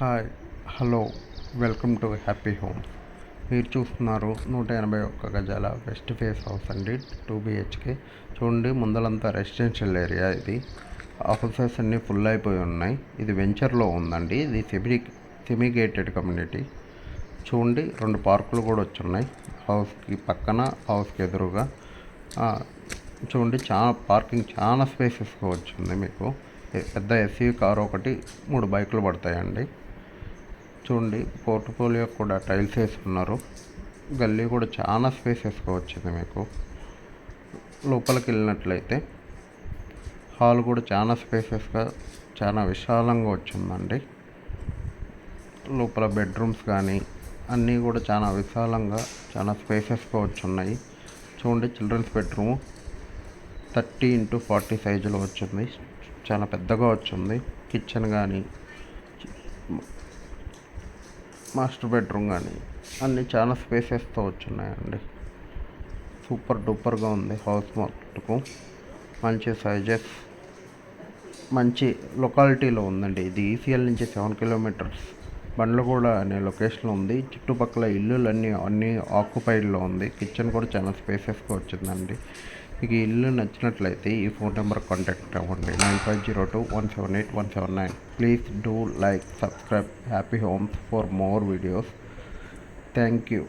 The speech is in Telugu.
Hi hello welcome to happy homes. మీరు చూస్తున్నారు 181 గజాల వెస్ట్ ఫేస్ హౌస్ అండి, 2 BHK. చూడండి, ముందలంతా రెసిడెన్షియల్ ఏరియా. ఇది ఆఫీసెస్ అన్నీ ఫుల్ అయిపోయి ఉన్నాయి. ఇది వెంచర్లో ఉందండి. ఇది సెమీ గేటెడ్ కమ్యూనిటీ. చూడండి, 2 పార్కులు కూడా వచ్చున్నాయి హౌస్కి పక్కన, హౌస్కి ఎదురుగా. చూడండి, పార్కింగ్ చాలా స్పేసెస్గా వచ్చింది. మీకు పెద్ద ఎస్యూవీ కారు ఒకటి, 3 బైకులు పడతాయండి. చూడండి, పోర్ట్ఫోలియో కూడా టైల్స్ వేసి ఉన్నారు. గల్లీ కూడా చాలా స్పేసెస్గా వచ్చింది. మీకు లోపలికి వెళ్ళినట్లయితే హాల్ కూడా చాలా స్పేసెస్గా, చాలా విశాలంగా వచ్చిందండి. లోపల బెడ్రూమ్స్ కానీ అన్నీ కూడా చాలా విశాలంగా, చాలా స్పేసెస్గా వచ్చున్నాయి. చూడండి, చిల్డ్రన్స్ బెడ్రూమ్ 30x40 సైజులో వచ్చింది. చాలా పెద్దగా వచ్చింది. కిచెన్ కానీ, మాస్టర్ బెడ్రూమ్ కానీ అన్నీ చాలా స్పేసెస్తో వచ్చున్నాయండి. సూపర్ డూపర్గా ఉంది హౌస్. మట్టుకు మంచి సైజెస్, మంచి లొకాలిటీలో ఉందండి. ఇది ఈసీఎల్ నుంచి 7 కిలోమీటర్స్ బండ్లు కూడా అనే లొకేషన్లో ఉంది. చుట్టుపక్కల అన్నీ ఆక్యుపైడ్లో ఉంది. కిచెన్ కూడా చాలా స్పేసెస్గా వచ్చిందండి. మీకు ఈ ఇల్లు నచ్చినట్లయితే ఈ ఫోన్ నెంబర్ కాంటాక్ట్ అవ్వండి, 9502178179. Please do like, subscribe happy homes for more videos. Thank you.